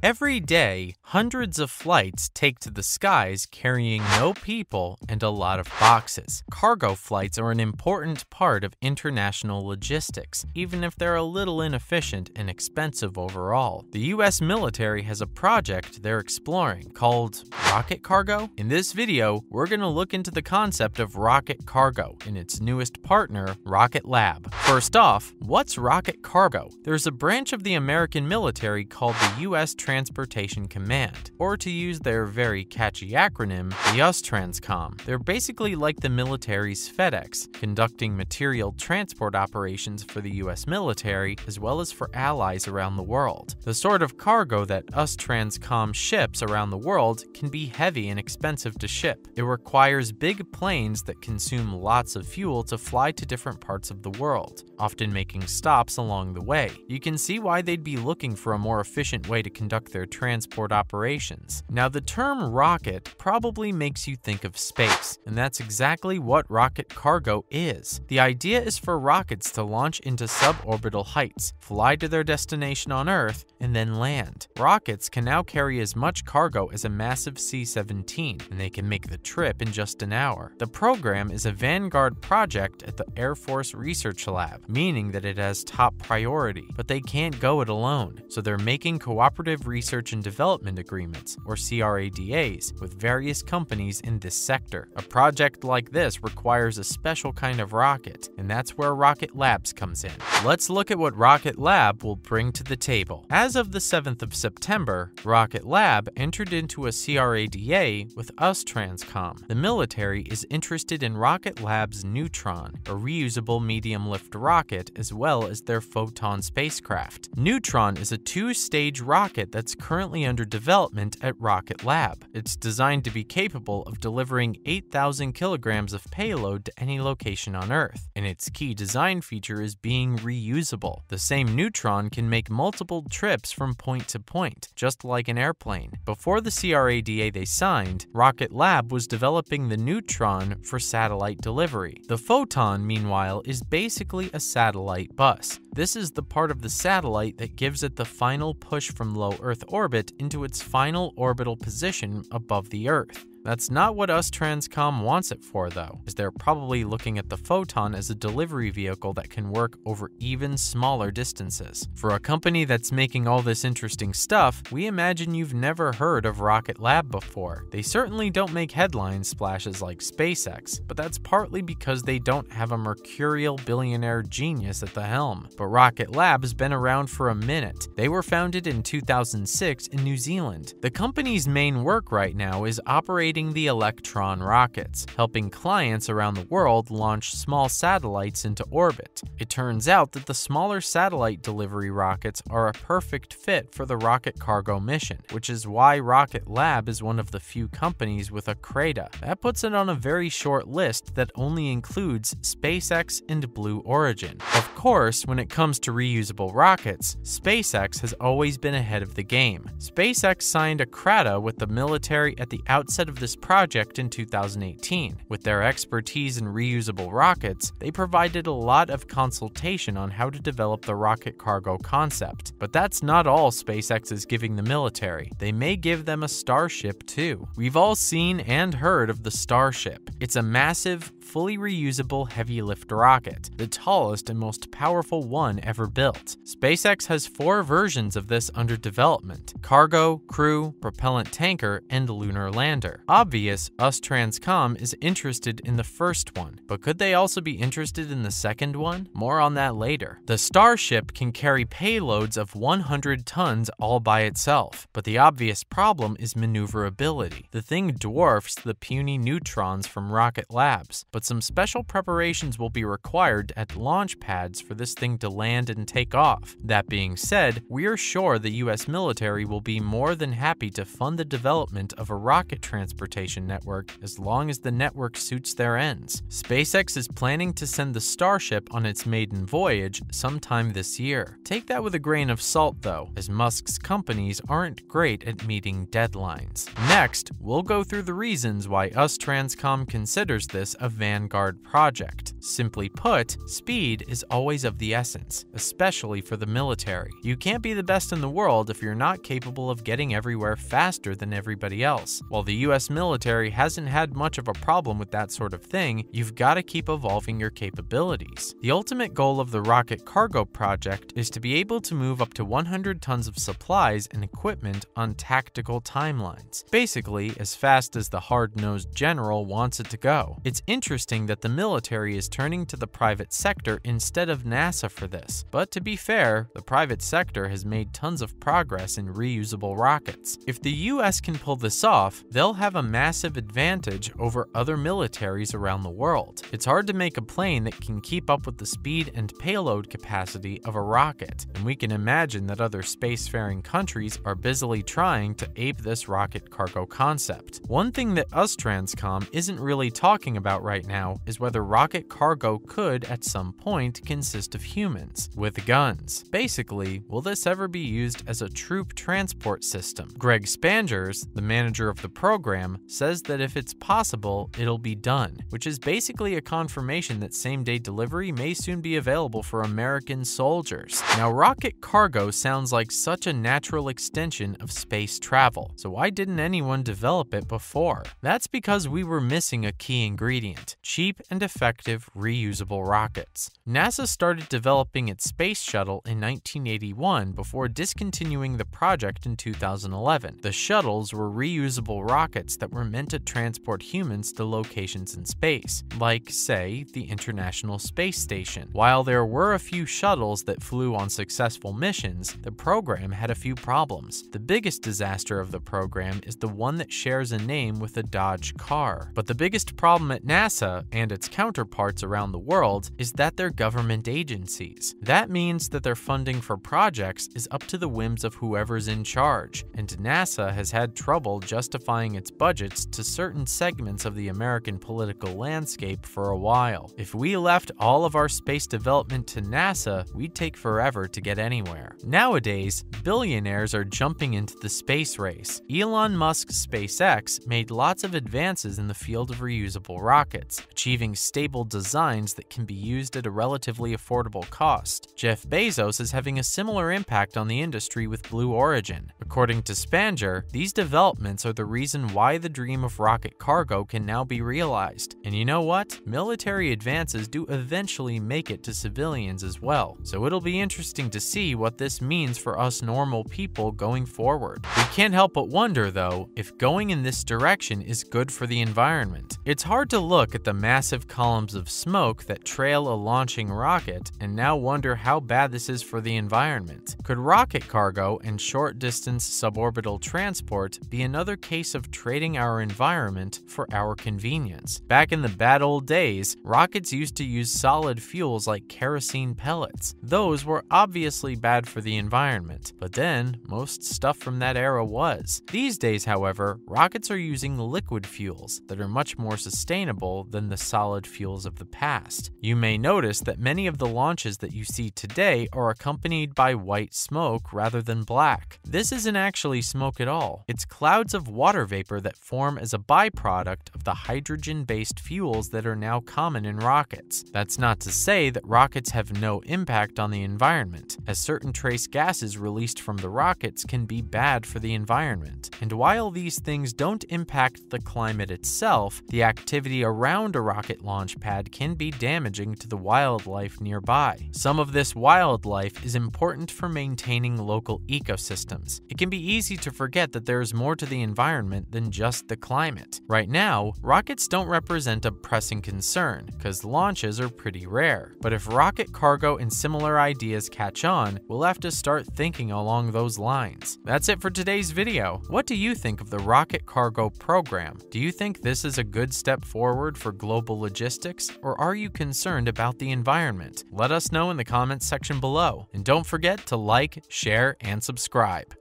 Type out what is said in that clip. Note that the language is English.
Every day, hundreds of flights take to the skies carrying no people and a lot of boxes. Cargo flights are an important part of international logistics, even if they're a little inefficient and expensive overall. The US military has a project they're exploring called rocket cargo. In this video, we're going to look into the concept of rocket cargo and its newest partner, Rocket Lab. First off, what's rocket cargo? There's a branch of the American military called the US Transportation Command, or to use their very catchy acronym, the USTRANSCOM. They're basically like the military's FedEx, conducting material transport operations for the US military as well as for allies around the world. The sort of cargo that USTRANSCOM ships around the world can be heavy and expensive to ship. It requires big planes that consume lots of fuel to fly to different parts of the world, often making stops along the way. You can see why they'd be looking for a more efficient way to conduct their transport operations. Now, the term rocket probably makes you think of space, and that's exactly what rocket cargo is. The idea is for rockets to launch into suborbital heights, fly to their destination on Earth, and then land. Rockets can now carry as much cargo as a massive C-17, and they can make the trip in just an hour. The program is a vanguard project at the Air Force Research Lab, meaning that it has top priority, but they can't go it alone, so they're making cooperative research and development agreements, or CRADAs, with various companies in this sector. A project like this requires a special kind of rocket, and that's where Rocket Labs comes in. Let's look at what Rocket Lab will bring to the table. As of the 7th of September, Rocket Lab entered into a CRADA with USTRANSCOM. The military is interested in Rocket Lab's Neutron, a reusable medium-lift rocket, as well as their Photon spacecraft. Neutron is a two-stage rocket that's currently under development at Rocket Lab. It's designed to be capable of delivering 8,000 kilograms of payload to any location on Earth, and its key design feature is being reusable. The same Neutron can make multiple trips from point to point, just like an airplane. Before the CRADA they signed, Rocket Lab was developing the Neutron for satellite delivery. The Photon, meanwhile, is basically a satellite bus. This is the part of the satellite that gives it the final push from low Earth orbit into its final orbital position above the Earth. That's not what USTRANSCOM wants it for, though, as they're probably looking at the Photon as a delivery vehicle that can work over even smaller distances. For a company that's making all this interesting stuff, we imagine you've never heard of Rocket Lab before. They certainly don't make headline splashes like SpaceX, but that's partly because they don't have a mercurial billionaire genius at the helm. But Rocket Lab has been around for a minute. They were founded in 2006 in New Zealand. The company's main work right now is operating the Electron rockets, helping clients around the world launch small satellites into orbit. It turns out that the smaller satellite delivery rockets are a perfect fit for the rocket cargo mission, which is why Rocket Lab is one of the few companies with a CRADA. That puts it on a very short list that only includes SpaceX and Blue Origin. Of course, when it comes to reusable rockets, SpaceX has always been ahead of the game. SpaceX signed a CRADA with the military at the outset of this project in 2018. With their expertise in reusable rockets, they provided a lot of consultation on how to develop the rocket cargo concept. But that's not all SpaceX is giving the military. They may give them a Starship too. We've all seen and heard of the Starship. It's a massive, fully reusable heavy-lift rocket, the tallest and most powerful one ever built. SpaceX has 4 versions of this under development: cargo, crew, propellant tanker, and lunar lander. Obvious, USTRANSCOM is interested in the first one, but could they also be interested in the second one? More on that later. The Starship can carry payloads of 100 tons all by itself, but the obvious problem is maneuverability. The thing dwarfs the puny neutrons from Rocket Labs, but some special preparations will be required at launch pads for this thing to land and take off. That being said, we're sure the US military will be more than happy to fund the development of a rocket transportation transportation network as long as the network suits their ends. SpaceX is planning to send the Starship on its maiden voyage sometime this year. Take that with a grain of salt though, as Musk's companies aren't great at meeting deadlines. Next, we'll go through the reasons why USTRANSCOM considers this a vanguard project. Simply put, speed is always of the essence, especially for the military. You can't be the best in the world if you're not capable of getting everywhere faster than everybody else. While the US military hasn't had much of a problem with that sort of thing, you've got to keep evolving your capabilities. The ultimate goal of the rocket cargo project is to be able to move up to 100 tons of supplies and equipment on tactical timelines. Basically, as fast as the hard-nosed general wants it to go. It's interesting that the military is turning to the private sector instead of NASA for this. But to be fair, the private sector has made tons of progress in reusable rockets. If the US can pull this off, they'll have a massive advantage over other militaries around the world. It's hard to make a plane that can keep up with the speed and payload capacity of a rocket, and we can imagine that other spacefaring countries are busily trying to ape this rocket cargo concept. One thing that USTRANSCOM isn't really talking about right now is whether rocket cargo could, at some point, consist of humans with guns. Basically, will this ever be used as a troop transport system? Greg Spangers, the manager of the program, says that if it's possible, it'll be done, which is basically a confirmation that same-day delivery may soon be available for American soldiers. Now, rocket cargo sounds like such a natural extension of space travel, so why didn't anyone develop it before? That's because we were missing a key ingredient: cheap and effective reusable rockets. NASA started developing its space shuttle in 1981 before discontinuing the project in 2011. The shuttles were reusable rockets that were meant to transport humans to locations in space, like, say, the International Space Station. While there were a few shuttles that flew on successful missions, the program had a few problems. The biggest disaster of the program is the one that shares a name with a Dodge car. But the biggest problem at NASA and its counterparts around the world is that they're government agencies. That means that their funding for projects is up to the whims of whoever's in charge, and NASA has had trouble justifying its budgets to certain segments of the American political landscape for a while. If we left all of our space development to NASA, we'd take forever to get anywhere. Nowadays, billionaires are jumping into the space race. Elon Musk's SpaceX made lots of advances in the field of reusable rockets, achieving stable designs that can be used at a relatively affordable cost. Jeff Bezos is having a similar impact on the industry with Blue Origin. According to Spanger, these developments are the reason why the dream of rocket cargo can now be realized. And you know what? Military advances do eventually make it to civilians as well. So it'll be interesting to see what this means for us normal people going forward. We can't help but wonder, though, if going in this direction is good for the environment. It's hard to look at the massive columns of smoke that trail a launching rocket and now wonder how bad this is for the environment. Could rocket cargo and short-distance suborbital transport be another case of trading our environment for our convenience? Back in the bad old days, rockets used to use solid fuels like kerosene pellets. Those were obviously bad for the environment, but then most stuff from that era was. These days, however, rockets are using liquid fuels that are much more sustainable than the solid fuels of the past. You may notice that many of the launches that you see today are accompanied by white smoke rather than black. This isn't actually smoke at all. It's clouds of water vapor that form as a byproduct of the hydrogen-based fuels that are now common in rockets. That's not to say that rockets have no impact on the environment, as certain trace gases released from the rockets can be bad for the environment. And while these things don't impact the climate itself, the activity around a rocket launch pad can be damaging to the wildlife nearby. Some of this wildlife is important for maintaining local ecosystems. It can be easy to forget that there is more to the environment than just the climate. Right now, rockets don't represent a pressing concern, because launches are pretty rare. But if rocket cargo and similar ideas catch on, we'll have to start thinking along those lines. That's it for today's video. What do you think of the rocket cargo program? Do you think this is a good step forward for global logistics, or are you concerned about the environment? Let us know in the comments section below. And don't forget to like, share, and subscribe.